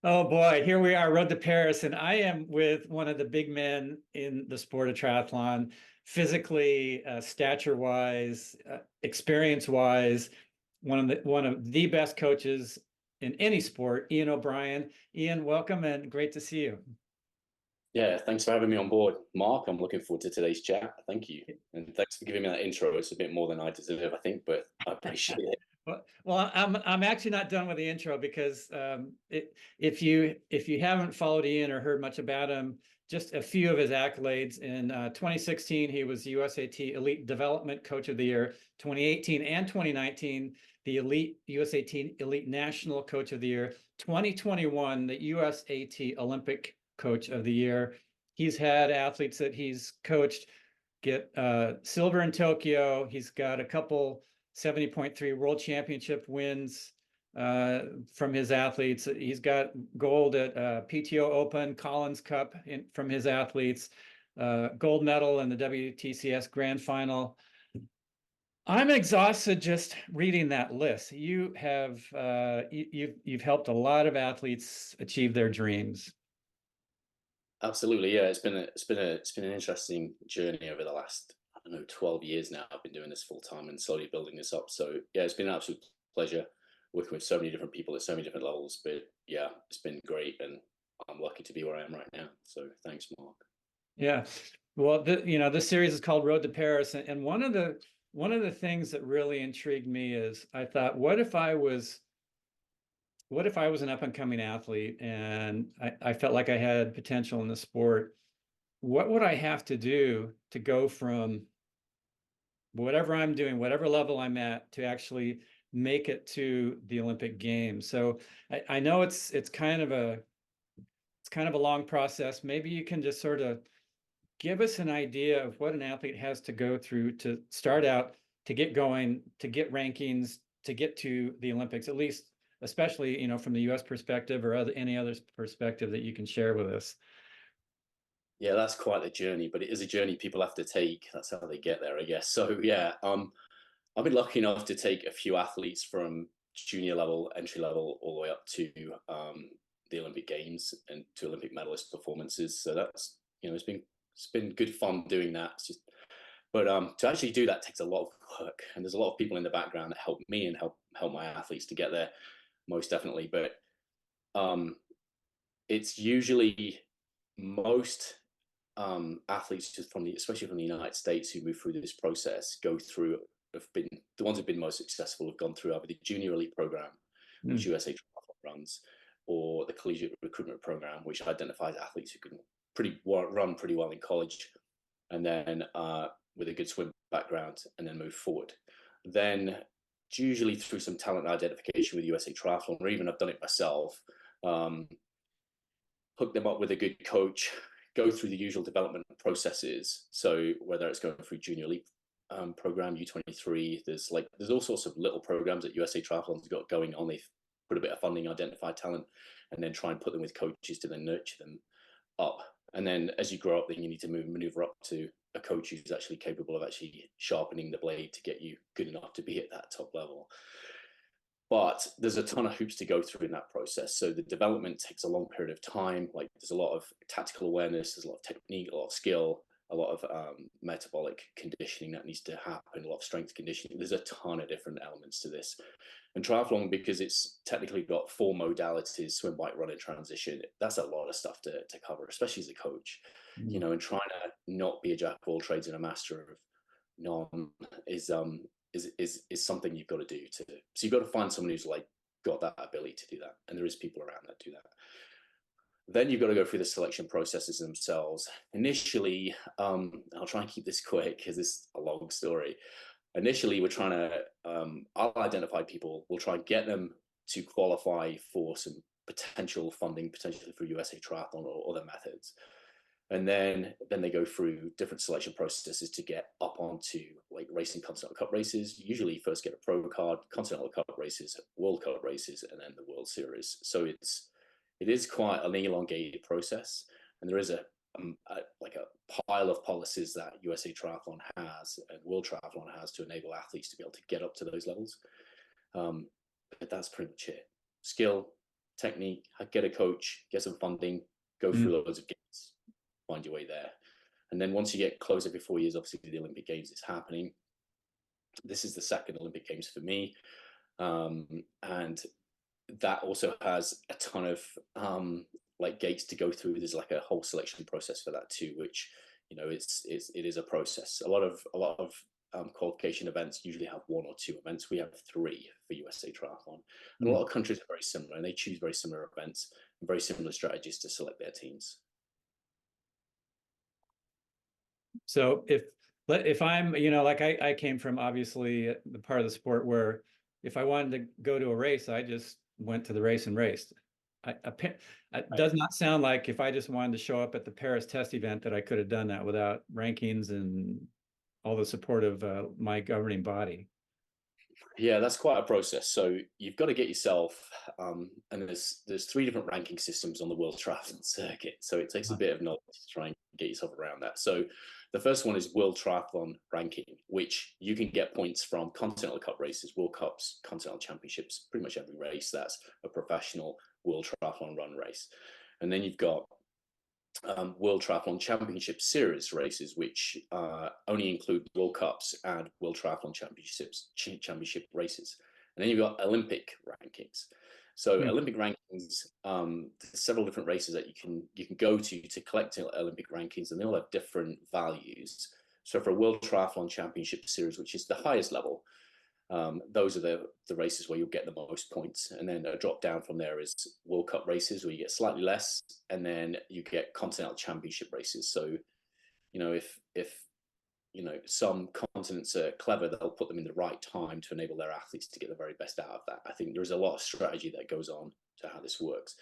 Oh boy, here we are, Road to Paris, and I am with one of the big men in the sport of triathlon, physically, stature-wise, experience-wise, one of the best coaches in any sport, Ian O'Brien. Ian, welcome and great to see you. Yeah, thanks for having me on board, Mark. I'm looking forward to today's chat. Thank you. And thanks for giving me that intro. It's a bit more than I deserve, I think, but I appreciate it. Well, I'm actually not done with the intro because if you haven't followed Ian or heard much about him, just a few of his accolades. In 2016, he was USAT Elite Development Coach of the Year. 2018 and 2019, the Elite USAT Elite National Coach of the Year. 2021, the USAT Olympic Coach of the Year. He's had athletes that he's coached get silver in Tokyo. He's got a couple 70.3 World Championship wins from his athletes. He's got gold at PTO Open, Collins Cup from his athletes, gold medal in the WTCS Grand Final. I'm exhausted just reading that list. You've helped a lot of athletes achieve their dreams. Absolutely, yeah. It's been an interesting journey over the last, I don't know, 12 years now. I've been doing this full time and slowly building this up. So yeah, it's been an absolute pleasure working with so many different people at so many different levels. But yeah, it's been great, and I'm lucky to be where I am right now. So thanks, Mark. Yeah. Well, this series is called Road to Paris, and one of the things that really intrigued me is I thought, what if I was an up and coming athlete and I felt like I had potential in the sport? What would I have to do to go from whatever I'm doing, whatever level I'm at, to actually make it to the Olympic Games? So I know it's kind of a long process. Maybe you can just sort of give us an idea of what an athlete has to go through to start out, to get going, to get rankings, to get to the Olympics, at least, especially, from the US perspective or any other perspective that you can share with us. Yeah, that's quite the journey, but it is a journey people have to take. That's how they get there, I guess. So yeah, I've been lucky enough to take a few athletes from junior level, entry level, all the way up to the Olympic Games and to Olympic medalist performances. So that's, it's been good fun doing that. It's just, but to actually do that takes a lot of work, and there's a lot of people in the background that help me and help my athletes to get there, most definitely. But um, it's usually most athletes just especially from the United States who move through this process go through have been the ones who've been most successful have gone through either the junior elite program, which Mm. USA Triathlon runs, or the collegiate recruitment program, which identifies athletes who can run pretty well in college, and then with a good swim background, and then move forward. Then usually through some talent identification with USA Triathlon, or even I've done it myself. Um, Hook them up with a good coach, go through the usual development processes. So whether it's going through junior elite program, U23, there's all sorts of little programs that USA Triathlon's got going on. They've put a bit of funding, identify talent, and then try and put them with coaches to then nurture them up. And then as you grow up, then you need to maneuver up to a coach who's actually capable of actually sharpening the blade to get you good enough to be at that top level. But there's a ton of hoops to go through in that process. So the development takes a long period of time. Like there's a lot of tactical awareness, there's a lot of technique, a lot of skill, a lot of metabolic conditioning that needs to happen, a lot of strength conditioning. There's a ton of different elements to this. And triathlon, because it's technically got four modalities, swim, bike, run, and transition, that's a lot of stuff to cover, especially as a coach, Mm. and trying to not be a jack of all trades and a master of none is something you've got to do so you've got to find someone who's like got that ability to do that, and there is people around that do that. Then you've got to go through the selection processes themselves. Initially, I'll try and keep this quick because it's a long story. Initially, we're trying to I'll identify people, we'll try and get them to qualify for some potential funding, potentially for USA Triathlon or other methods. And then they go through different selection processes to get up onto like racing Continental Cup races. Usually first get a pro card, Continental Cup races, World Cup races, and then the World Series. So it is quite an elongated process, and there is a pile of policies that USA Triathlon has and World Triathlon has to enable athletes to be able to get up to those levels. But that's pretty much it. Skill, technique, get a coach, get some funding, go through loads of games, find your way there. And then once you get close every 4 years, obviously the Olympic Games is happening. This is the second Olympic Games for me. And that also has a ton of like gates to go through. There's like a whole selection process for that too, which, you know, it is a process. A lot of qualification events usually have 1 or 2 events. We have 3 for USA Triathlon, and a lot of countries are very similar, and they choose very similar events and very similar strategies to select their teams. So if I'm, you know, like I came from obviously the part of the sport where if I wanted to go to a race, I just went to the race and raced. It does not sound like if I just wanted to show up at the Paris test event that I could have done that without rankings and all the support of my governing body. Yeah, that's quite a process. So you've got to get yourself, and there's 3 different ranking systems on the World Triathlon circuit. So it takes a bit of knowledge to try and get yourself around that. So the first one is World Triathlon ranking, which you can get points from Continental Cup races, World Cups, Continental Championships, pretty much every race that's a professional World Triathlon run race. And then you've got World Triathlon Championship Series races, which only include World Cups and World Triathlon Championship races. And then you've got Olympic rankings. So Olympic rankings, there's several different races that you can go to collect Olympic rankings, and they all have different values. So for a World Triathlon Championship Series, which is the highest level, those are the races where you'll get the most points. And then a drop down from there is World Cup races where you get slightly less, and then you get Continental Championship races. So, you know, if you know, some continents are clever, they'll put them in the right time to enable their athletes to get the very best out of that. I think there's a lot of strategy that goes on to how this works.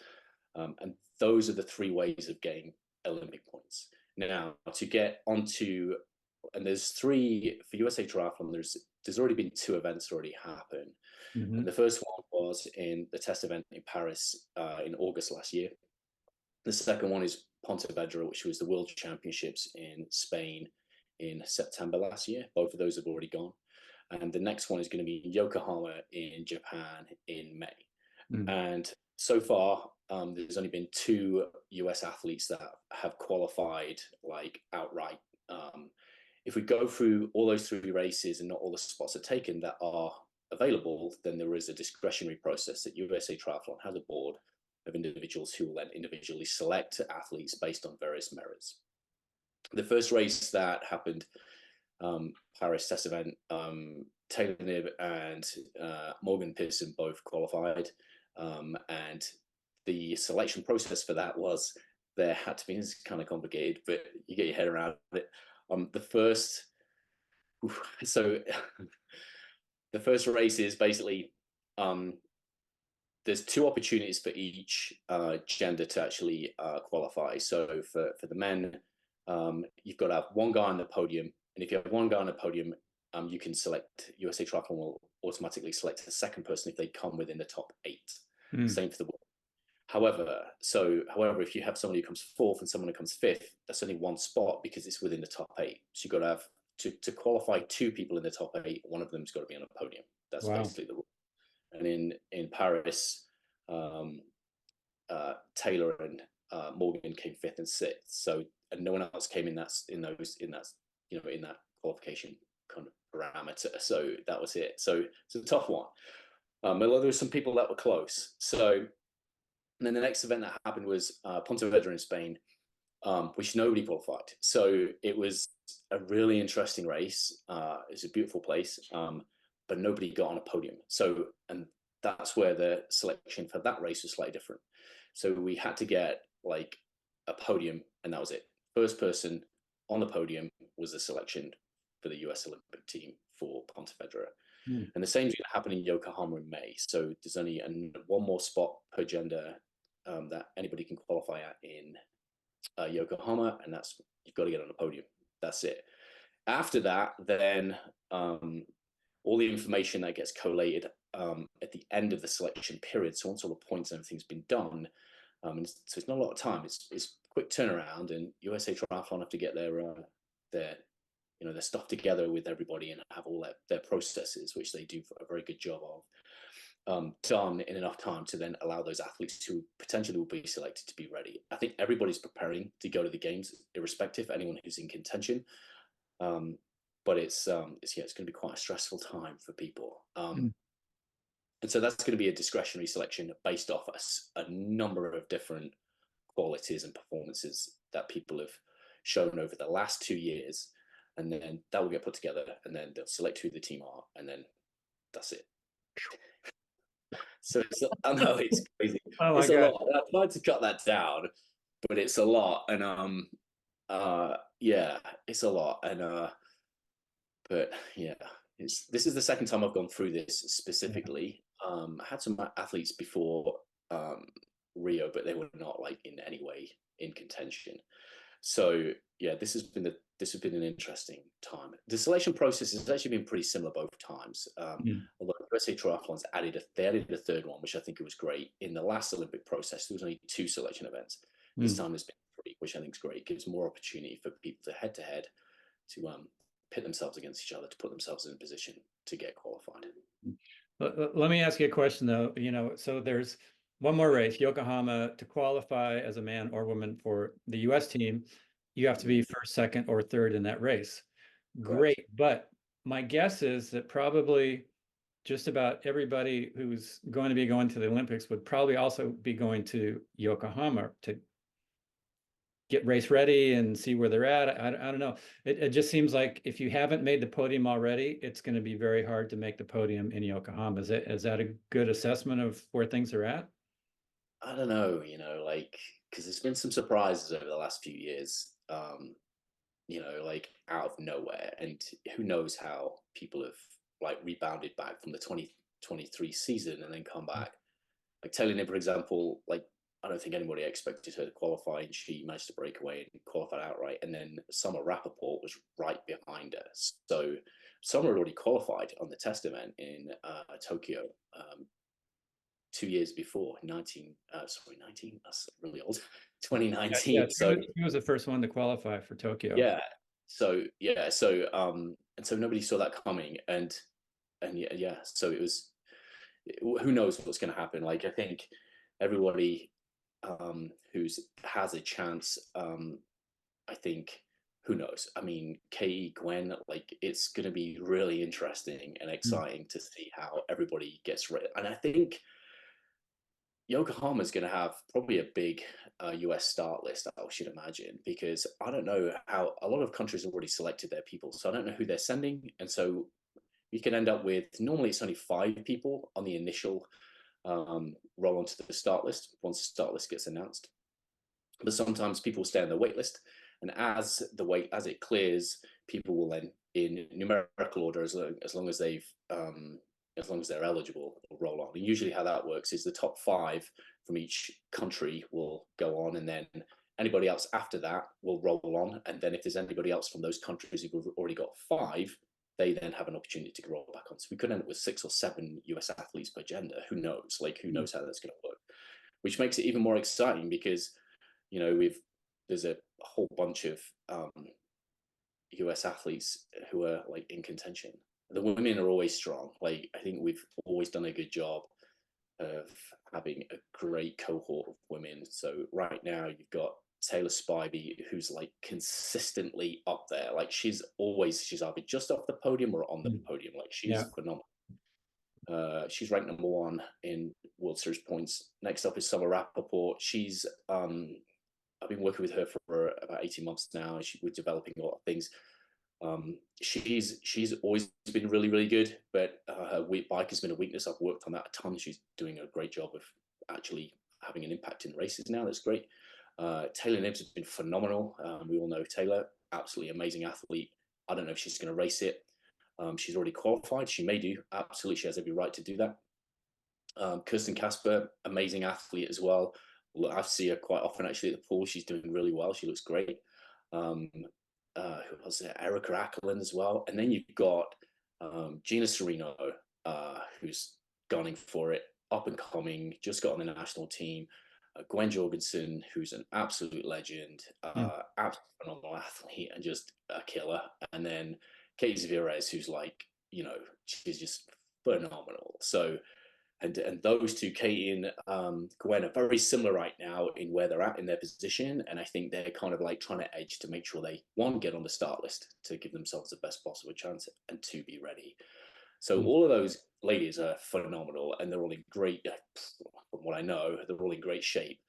And those are the 3 ways of getting Olympic points. Now, to get onto, and there's 3 for USA Triathlon, there's already been 2 events already happen. And the first one was in the test event in Paris in August last year. The second one is Pontevedra, which was the World Championships in Spain in September last year. Both of those have already gone. And the next one is going to be in Yokohama in Japan in May. And so far, there's only been 2 US athletes that have qualified like outright. If we go through all those 3 races and not all the spots are taken that are available, then there is a discretionary process that USA Triathlon has a board of individuals who will then individually select athletes based on various merits. The first race that happened, Paris test event, Taylor Knibb and Morgan Pearson both qualified. And the selection process for that was there had to be, it's kind of complicated, but you get your head around it. The first race is basically, there's 2 opportunities for each gender to actually qualify. So for the men, you've got to have 1 guy on the podium. And if you have 1 guy on the podium, you can select, USA Triathlon will automatically select the second person if they come within the top 8. Same for the women. However, if you have somebody who comes 4th and someone who comes 5th, that's only 1 spot because it's within the top 8. So you've got to have, to qualify 2 people in the top 8, one of them's got to be on a podium. That's basically the rule. And in Paris, Taylor and Morgan came 5th and 6th. So, and no one else came in that qualification kind of parameter. So that was it. So it's a tough one. Although there were some people that were close. So, and then the next event that happened was Pontevedra in Spain, which nobody qualified. So it was a really interesting race. It's a beautiful place, but nobody got on a podium. So, and that's where the selection for that race was slightly different. So we had to get like a podium, and that was it. First person on the podium was the selection for the US Olympic team for Pontevedra. And the same is going to happen in Yokohama in May. So there's only 1 more spot per gender that anybody can qualify at in Yokohama, and that's, you've got to get on a podium. That's it. After that, then all the information that gets collated at the end of the selection period. So once all the points and everything's been done, so it's not a lot of time. It's quick turnaround, and USA Triathlon have to get their stuff together with everybody and have all their processes, which they do a very good job of. done in enough time to then allow those athletes who potentially will be selected to be ready. I think everybody's preparing to go to the games, irrespective of anyone who's in contention. But it's going to be quite a stressful time for people. And so that's going to be a discretionary selection based off a number of different qualities and performances that people have shown over the last 2 years. And then that will get put together, and then they'll select who the team are, and then that's it. So I know it's crazy. Oh it's my a God. lot. I tried to cut that down, but it's a lot. And yeah, it's a lot. And but yeah, this is the second time I've gone through this specifically. I had some athletes before Rio, but they were not like in any way in contention. So yeah, this has been an interesting time. The selection process has actually been pretty similar both times. Although USA Triathlon's added a third one, which I think it was great. In the last Olympic process, there was only 2 selection events. This time there's been 3, which I think is great. It gives more opportunity for people to head to pit themselves against each other, to put themselves in a position to get qualified. Let me ask you a question though. So there's one more race, Yokohama. To qualify as a man or woman for the US team, you have to be first, second, or third in that race. Great. But my guess is that probably just about everybody who's going to be going to the Olympics would probably also be going to Yokohama to get race ready and see where they're at. I don't know. It just seems like if you haven't made the podium already, it's going to be very hard to make the podium in Yokohama. Is that a good assessment of where things are at? I don't know, because there's been some surprises over the last few years, like out of nowhere. And who knows how people have like rebounded back from the 2023 season and then come back. Like Taylor Nibb, for example, like I don't think anybody expected her to qualify, and she managed to break away and qualified outright. And then Summer Rappaport was right behind her. So Summer had already qualified on the test event in Tokyo 2 years before, 19, that's really old, 2019. Yeah, So she was the first one to qualify for Tokyo. yeah, and so nobody saw that coming, and yeah, so it was, who knows what's going to happen. Like I think everybody who's has a chance, I think, who knows? I mean, Katie, Gwen, like it's going to be really interesting and exciting to see how everybody gets ready. And I think Yokohama is going to have probably a big US start list, I should imagine, because I don't know how a lot of countries have already selected their people. So I don't know who they're sending. And so you can end up with, normally it's only 5 people on the initial roll onto the start list once the start list gets announced. But sometimes people stay on the wait list. And as it clears, people will then, in numerical order, as long as they've as long as they're eligible, will roll on. And usually how that works is the top 5 from each country will go on, and then anybody else after that will roll on. And then if there's anybody else from those countries who've already got 5, they then have an opportunity to roll back on. So we could end up with 6 or 7 US athletes per gender. Who knows? Like, who knows how that's going to work? Which makes it even more exciting because, there's a whole bunch of US athletes who are like in contention. The women are always strong. Like I think we've always done a good job of having a great cohort of women. So right now you've got Taylor Spivey, who's like consistently up there. Like she's either just off the podium or on the podium. Like she's phenomenal. She's ranked number 1 in World Series points. Next up is Summer Rappaport. She's I've been working with her for about 18 months now. We're developing a lot of things. She's always been really, really good, but her bike has been a weakness. I've worked on that a ton. She's doing a great job of actually having an impact in races now. That's great. Taylor Nibbs has been phenomenal. We all know Taylor, absolutely amazing athlete. I don't know if she's going to race it. She's already qualified. She may do. Absolutely, she has every right to do that. Kirsten Casper, amazing athlete as well. I see her quite often actually at the pool. She's doing really well. She looks great. Who was there? Erica Ackerland as well. And then you've got Gina Serino, who's gunning for it, up and coming, just got on the national team. Gwen Jorgensen, who's an absolute legend, absolute phenomenal athlete and just a killer. And then Katie Zavirez, who's like, she's just phenomenal. So And those two, Katie and Gwen, are very similar right now in where they're at in their position. And I think they're kind of like trying to edge to make sure they, one, get on the start list to give themselves the best possible chance, and two, be ready. So all of those ladies are phenomenal, and they're all in great, from what I know, they're all in great shape.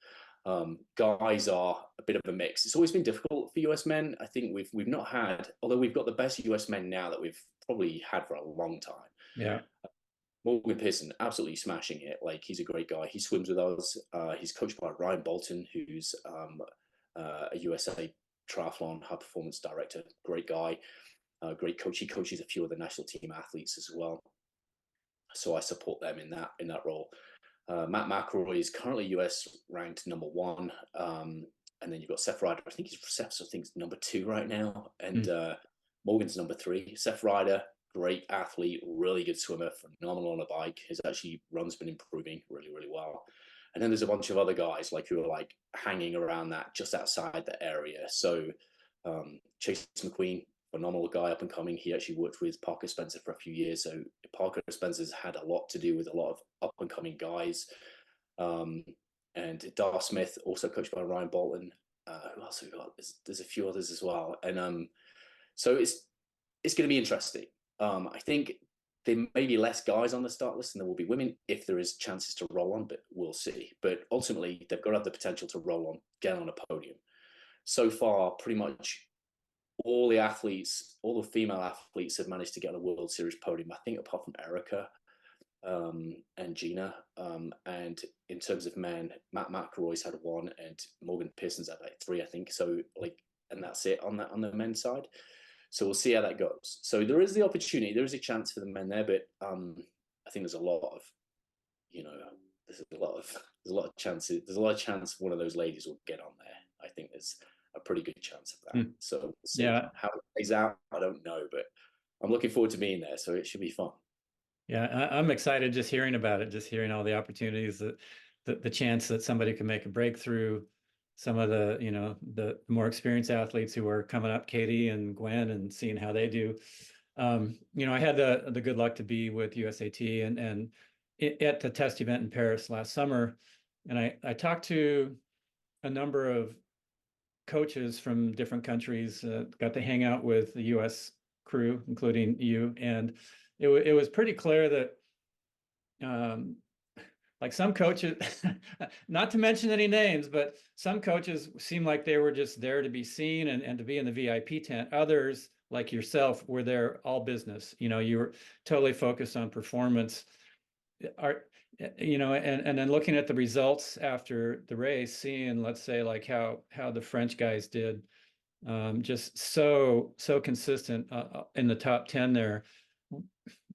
Guys are a bit of a mix. It's always been difficult for US men. I think we've not had, although we've got the best US men now that we've probably had for a long time. Yeah. Morgan Pearson, absolutely smashing it. Like, he's a great guy. He swims with us. He's coached by Ryan Bolton, who's a USA triathlon high performance director. Great guy, great coach. He coaches a few of the national team athletes as well. So I support them in that role. Matt McElroy is currently US ranked #1. And then you've got Seth Ryder. I think Seth's number 2 right now. And Morgan's number 3. Seth Ryder, great athlete, really good swimmer, phenomenal on a bike. His run's been improving really, really well. And then there's a bunch of other guys like who are like hanging around that, just outside the area. So Chase McQueen, phenomenal guy, up and coming. He actually worked with Parker Spencer for a few years. So Parker Spencer's had a lot to do with a lot of up and coming guys. And Dar Smith, also coached by Ryan Bolton. Who else have we got? There's a few others as well. And so it's going to be interesting. I think there may be less guys on the start list than there will be women if there is chances to roll on, but we'll see. But ultimately, they've got to have the potential to roll on, get on a podium. So far, pretty much all the athletes, all the female athletes have managed to get on a World Series podium, I think, apart from Erica and Gina. And in terms of men, Matt McElroy's had 1 and Morgan Pearson's had like 3, I think. So and that's it on the men's side. So we'll see how that goes. So there is the opportunity, there is a chance for the men there, but I think there's a lot of, there's a lot of chances. There's a lot of chance one of those ladies will get on there. I think there's a pretty good chance of that. So we'll see how it plays out. I don't know, but I'm looking forward to being there. So it should be fun. Yeah, I'm excited just hearing about it, just hearing all the opportunities, that the chance that somebody can make a breakthrough. Some of the, the more experienced athletes who are coming up, Katie and Gwen, and seeing how they do. I had the good luck to be with USAT and at the test event in Paris last summer. And I talked to a number of coaches from different countries, got to hang out with the US crew, including you. And it was pretty clear that like some coaches, not to mention any names, but some coaches seemed like they were just there to be seen and to be in the VIP tent. Others, like yourself, were there all business. You were totally focused on performance. And then looking at the results after the race, seeing, let's say, like how the French guys did, just so consistent in the top 10 there.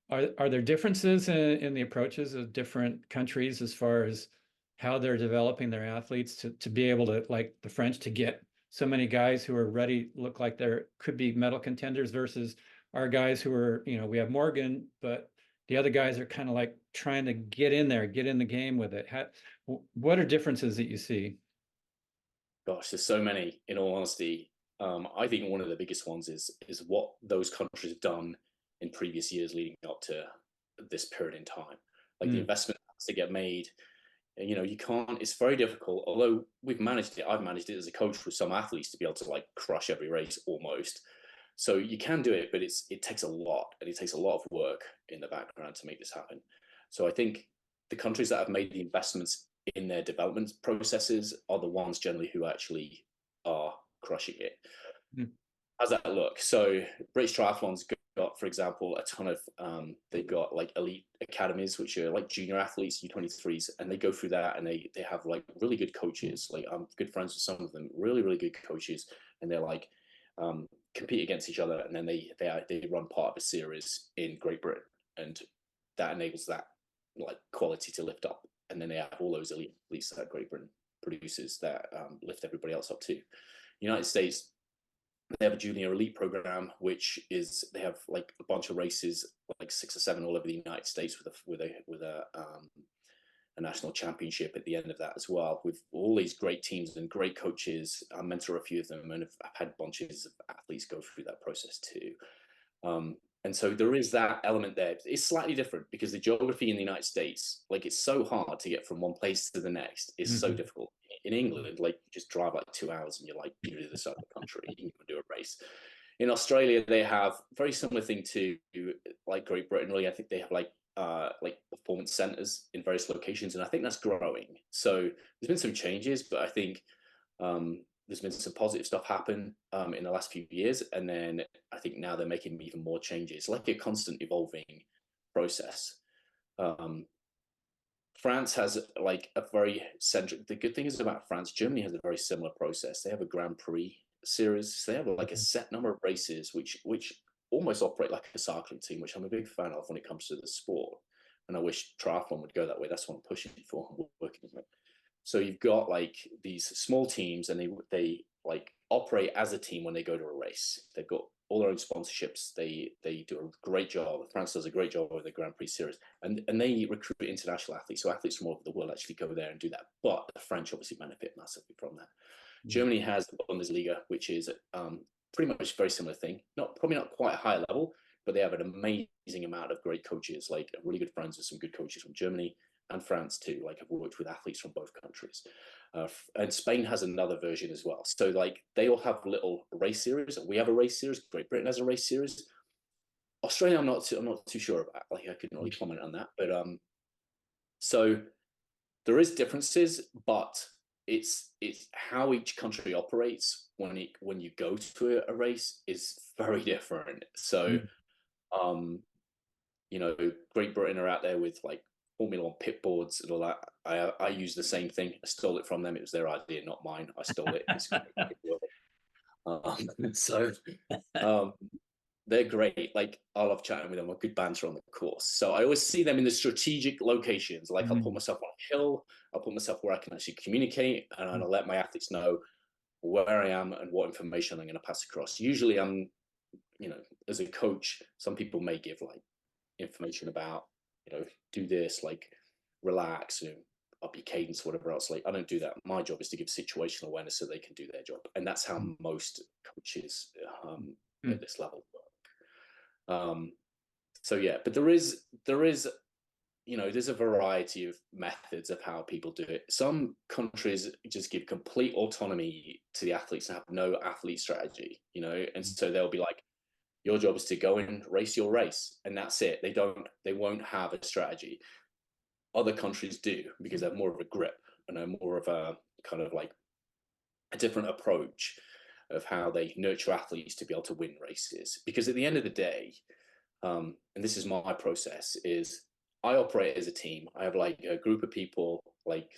Are there differences in the approaches of different countries as far as how they're developing their athletes to be able to, like the French, to get so many guys who are ready, look like they're could be medal contenders, versus our guys who are, we have Morgan, but the other guys are kind of like trying to get in there, get in the game with it. What are differences that you see? Gosh, there's so many, in all honesty. I think one of the biggest ones is what those countries have done in previous years leading up to this period in time. Like the investment has to get made. And, you can't, it's very difficult, although we've managed it. I've managed it as a coach with some athletes to be able to like crush every race almost. So you can do it, but it takes a lot, and it takes a lot of work in the background to make this happen. So I think the countries that have made the investments in their development processes are the ones generally who actually are crushing it. How's that look? So British Triathlon's got, for example, a ton of, they've got like elite academies, which are like junior athletes, U23s, and they go through that, and they have like really good coaches. Like, I'm good friends with some of them, really, really good coaches, and they're like, compete against each other, and then they run part of a series in Great Britain, and that enables that like quality to lift up. And then they have all those elite athletes that Great Britain produces that lift everybody else up too. United States, they have a junior elite program, which is, they have like a bunch of races, like 6 or 7 all over the United States, with a national championship at the end of that as well, with all these great teams and great coaches. I mentor a few of them, and I've had bunches of athletes go through that process too. And And so there is that element there. It's slightly different because the geography in the United States, like it's so hard to get from one place to the next. It's so difficult. In England, like you just drive like 2 hours and you're like, you're to the other side of the country, you can do a race. In Australia, they have very similar thing to like Great Britain. Really, I think they have like performance centers in various locations, and I think that's growing. So there's been some changes, but I think there's been some positive stuff happen in the last few years, and then I think now they're making even more changes, like a constant evolving process. France has like a very centric. The good thing is about France, Germany has a very similar process. They have a Grand Prix series. So they have like a set number of races, which almost operate like a cycling team, which I'm a big fan of when it comes to the sport. And I wish triathlon would go that way. That's what I'm pushing for. I'm working on it. So you've got like these small teams, and they like operate as a team when they go to a race. They've got all their own sponsorships. They do a great job. France does a great job with the Grand Prix series, and they recruit international athletes. So athletes from all over the world actually go there and do that. But the French obviously benefit massively from that. Germany has the Bundesliga, which is pretty much a very similar thing. Probably not quite a high level, but they have an amazing amount of great coaches. Like I'm really good friends with some good coaches from Germany and France too. Like I've worked with athletes from both countries. And Spain has another version as well. So like they all have little race series. We have a race series. Great Britain has a race series. Australia, I'm not too sure about. Like I couldn't really comment on that. But so there is differences, but it's how each country operates when you go to a race is very different. So you know, Great Britain are out there with like Formula One pit boards and all that. I use the same thing. I stole it from them. It was their idea, not mine. I stole it. So they're great. Like I love chatting with them. A good banter on the course. So I always see them in the strategic locations. Like I'll put myself on a hill. I'll put myself where I can actually communicate, and I'll let my athletes know where I am and what information I'm going to pass across. Usually I'm, you know, as a coach, some people may give like information about, you know, do this, like relax, you know, up your cadence, whatever else. Like I don't do that. My job is to give situational awareness so they can do their job, and that's how most coaches at this level work. So yeah, but there is you know, there's a variety of methods of how people do it. Some countries just give complete autonomy to the athletes and have no athlete strategy, you know, and so they'll be like, your job is to go and race your race, and that's it. They won't have a strategy. Other countries do, because they have more of a grip and a more of a kind of like a different approach of how they nurture athletes to be able to win races. Because at the end of the day, and this is my process, is I operate as a team. I have like a group of people, like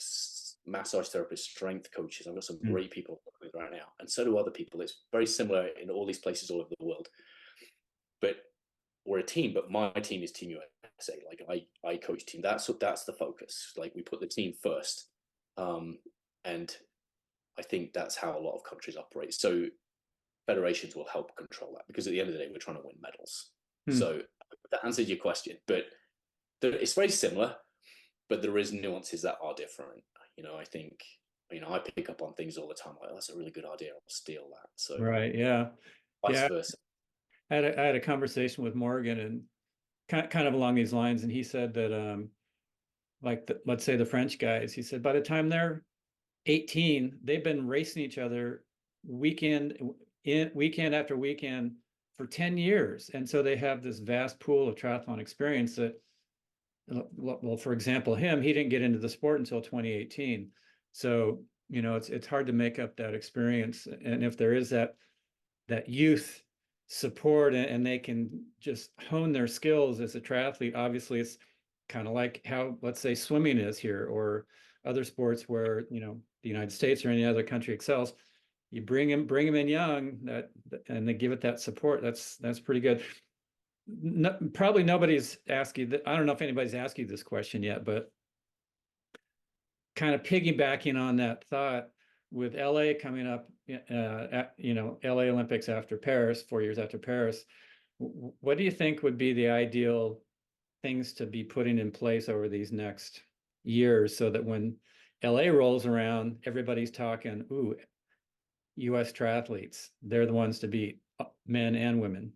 massage therapists, strength coaches. I've got some great people with right now, and so do other people. It's very similar in all these places all over the world. But we're a team, but my team is Team USA. Like I coach team. That's the focus. Like we put the team first, and I think that's how a lot of countries operate. So federations will help control that, because at the end of the day, we're trying to win medals. So that answers your question, but it's very similar, but there is nuances that are different. You know, I think, you know, I pick up on things all the time. Like, that's a really good idea. I'll steal that. So Right. Yeah. vice versa. I had a conversation with Morgan, and kind of along these lines, and he said that like let's say the French guys, he said by the time they're 18, they've been racing each other weekend after weekend for 10 years, and so they have this vast pool of triathlon experience that, well, for example, he didn't get into the sport until 2018, so you know it's hard to make up that experience. And if there is that youth support, and they can just hone their skills as a triathlete, obviously it's kind of like how, let's say, swimming is here, or other sports where, you know, the United States or any other country excels. You bring them in young, and they give it that support. That's pretty good. Probably nobody's asked you that. I don't know if anybody's asked you this question yet, but kind of piggybacking on that thought, with LA coming up, you know, LA Olympics after Paris, 4 years after Paris, what do you think would be the ideal things to be putting in place over these next years, so that when LA rolls around, everybody's talking, ooh, US triathletes, they're the ones to beat, men and women?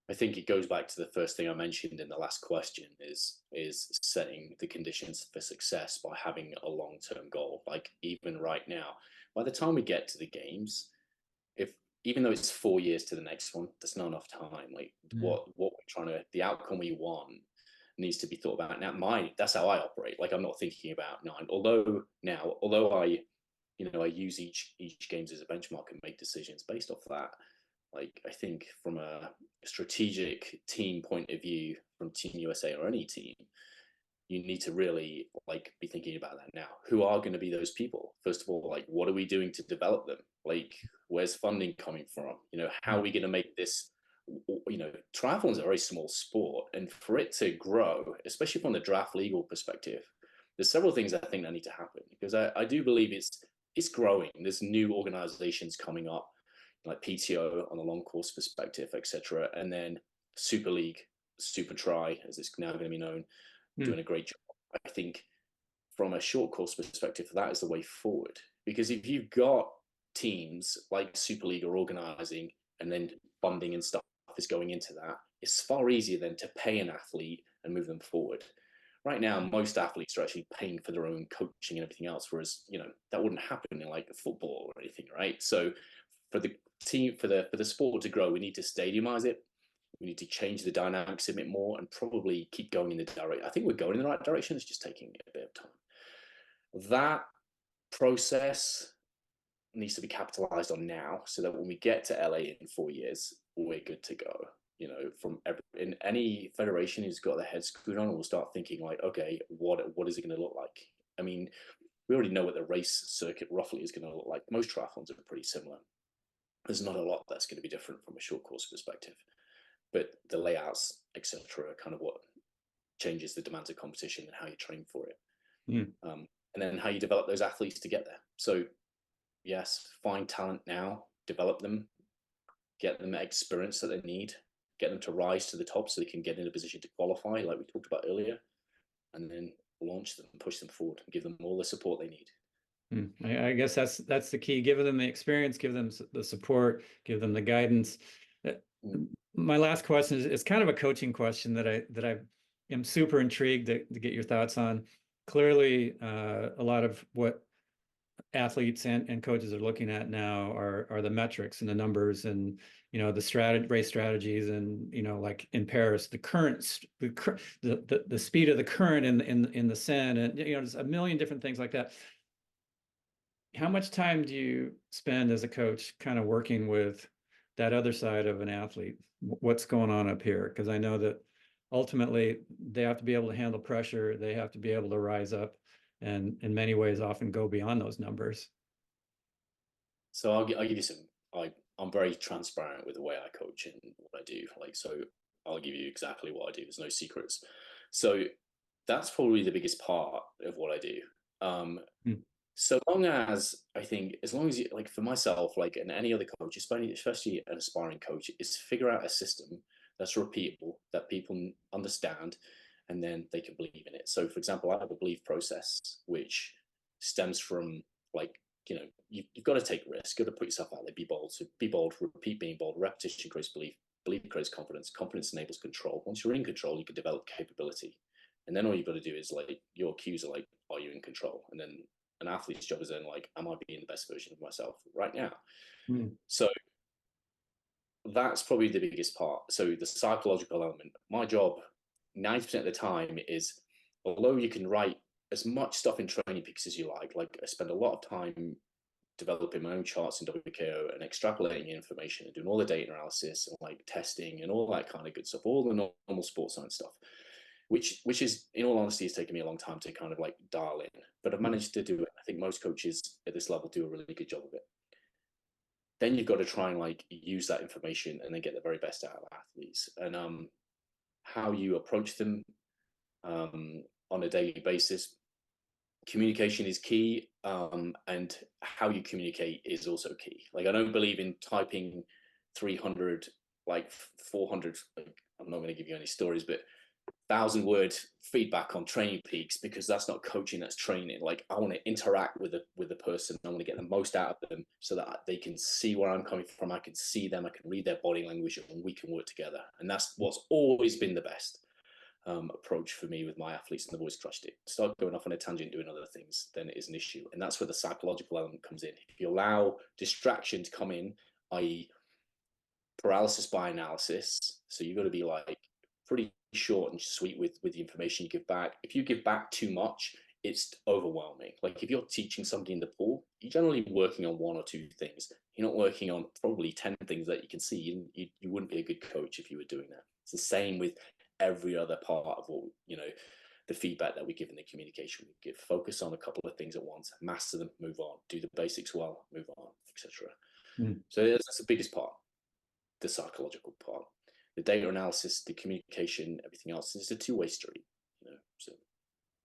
I think it goes back to the first thing I mentioned in the last question is setting the conditions for success by having a long-term goal. Like even right now, by the time we get to the games, if even though it's 4 years to the next one, that's not enough time. Like what we're trying to, the outcome we want needs to be thought about. Now, that's how I operate. Like I'm not thinking about nine. Although I, I use each games as a benchmark and make decisions based off that. Like I think from a strategic team point of view, from Team USA or any team, you need to really like be thinking about that now. Who are going to be those people? First of all, like what are we doing to develop them? Like where's funding coming from? How are we going to make this? Triathlon is a very small sport, and for it to grow, especially from the draft legal perspective, there's several things I think that need to happen, because I do believe it's growing. There's new organizations coming up, like PTO on the long course perspective, etc. And then Super League, Super Tri, as it's now going to be known, doing a great job. I think from a short course perspective, that is the way forward. Because if you've got teams like Super League are organizing, and then funding and stuff is going into that, it's far easier than to pay an athlete and move them forward. Right now, most athletes are actually paying for their own coaching and everything else, whereas that wouldn't happen in like football or anything, right? So for the team, for the sport to grow, we need to stadiumize it. We need to change the dynamics a bit more, and probably keep going in the direction. I think we're going in the right direction. It's just taking a bit of time. That process needs to be capitalized on now, so that when we get to LA in 4 years, we're good to go. In any federation who's got their head screwed on, will start thinking like, okay, what is it going to look like? I mean, we already know what the race circuit roughly is going to look like. Most triathlons are pretty similar. There's not a lot that's going to be different from a short course perspective, but the layouts, etc., are kind of what changes the demands of competition and how you train for it, and then how you develop those athletes to get there. So yes, find talent now, develop them, get them experience that they need, get them to rise to the top so they can get in a position to qualify, like we talked about earlier, and then launch them, push them forward, and give them all the support they need. I guess that's the key. Give them the experience, give them the support, give them the guidance. My last question is kind of a coaching question that I am super intrigued to get your thoughts on. Clearly, a lot of what athletes and coaches are looking at now are the metrics and the numbers, and the race strategies, and like in Paris, the speed of the current in the Seine, and there's a million different things like that. How much time do you spend as a coach kind of working with that other side of an athlete? What's going on up here? Because I know that ultimately they have to be able to handle pressure. They have to be able to rise up, and in many ways often go beyond those numbers. So I'll give you some, I'm very transparent with the way I coach and what I do. So I'll give you exactly what I do. There's no secrets. So that's probably the biggest part of what I do. So long as you, like for myself, like and any other coach, especially an aspiring coach, is figure out a system that's repeatable, that people understand, and then they can believe in it. So for example, I have a belief process, which stems from you've got to take risks, got to put yourself out there, be bold. So be bold, repeat being bold, repetition creates belief, belief creates confidence, confidence enables control. Once you're in control, you can develop capability. And then all you've got to do is your cues are like, are you in control? And then an athlete's job is then like, am I being the best version of myself right now? So that's probably the biggest part. So the psychological element, my job 90% of the time is, although you can write as much stuff in Training Peaks as you like I spend a lot of time developing my own charts in WKO and extrapolating information and doing all the data analysis and like testing and all that kind of good stuff, all the normal sports science stuff, which is, in all honesty, has taken me a long time to kind of like dial in, but I've managed to do it. I think most coaches at this level do a really good job of it. Then you've got to try and like use that information and then get the very best out of athletes, and how you approach them on a daily basis. Communication is key, and how you communicate is also key. Like I don't believe in typing 300, like 400, like I'm not going to give you any stories, but 1,000-word feedback on training peaks, because that's not coaching, that's training. Like, I want to interact with the person. I want to get the most out of them so that they can see where I'm coming from. I can see them, I can read their body language, and we can work together. And that's what's always been the best approach for me with my athletes, and they've always crushed it. Start going off on a tangent doing other things, then it is an issue. And that's where the psychological element comes in. If you allow distraction to come in, i.e. paralysis by analysis, so you've got to be like pretty short and sweet with the information you give back. If you give back too much, it's overwhelming. Like, if you're teaching somebody in the pool, you're generally working on 1 or 2 things. You're not working on probably 10 things that you can see. You wouldn't be a good coach if you were doing that. It's the same with every other part of what, you know, the feedback that we give in the communication we give. Focus on a couple of things at once, master them, move on, do the basics well, move on, etc. So that's the biggest part, the psychological part. The data analysis, the communication, everything else is a two-way street, you know. So,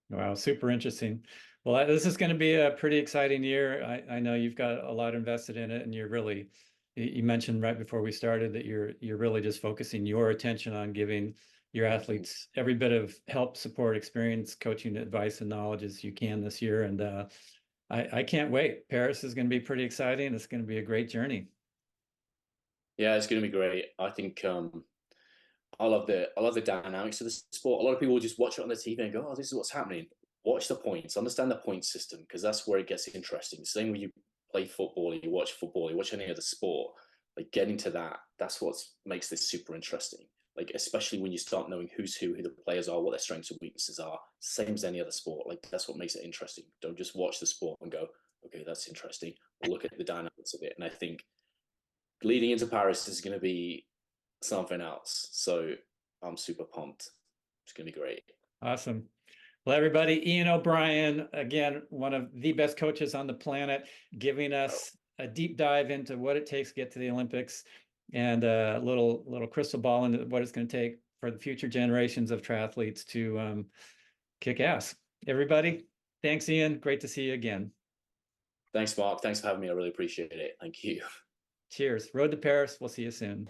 wow, super interesting. Well, this is going to be a pretty exciting year. I know you've got a lot invested in it, and you're really, you mentioned right before we started that you're really just focusing your attention on giving your athletes every bit of help, support, experience, coaching, advice, and knowledge as you can this year. And I can't wait. Paris is going to be pretty exciting. It's going to be a great journey. yeah, it's going to be great. I think I love the dynamics of the sport. A lot of people just watch it on the TV and go, "Oh, this is what's happening." Watch the points, understand the point system, because that's where it gets interesting. Same when you play football, you watch football, you watch any other sport. Like, getting to that, that's what makes this super interesting. Like, especially when you start knowing who's who the players are, what their strengths and weaknesses are. Same as any other sport. Like, that's what makes it interesting. Don't just watch the sport and go, "Okay, that's interesting." We'll look at the dynamics of it. And I think leading into Paris is going to be something else. So I'm super pumped. It's going to be great. Awesome. Well, everybody, Ian O'Brien, again, one of the best coaches on the planet, giving us a deep dive into what it takes to get to the Olympics, and a little crystal ball into what it's going to take for the future generations of triathletes to kick ass. Everybody, thanks, Ian. Great to see you again. Thanks, Mark. Thanks for having me. I really appreciate it. Thank you. Cheers. Road to Paris. We'll see you soon.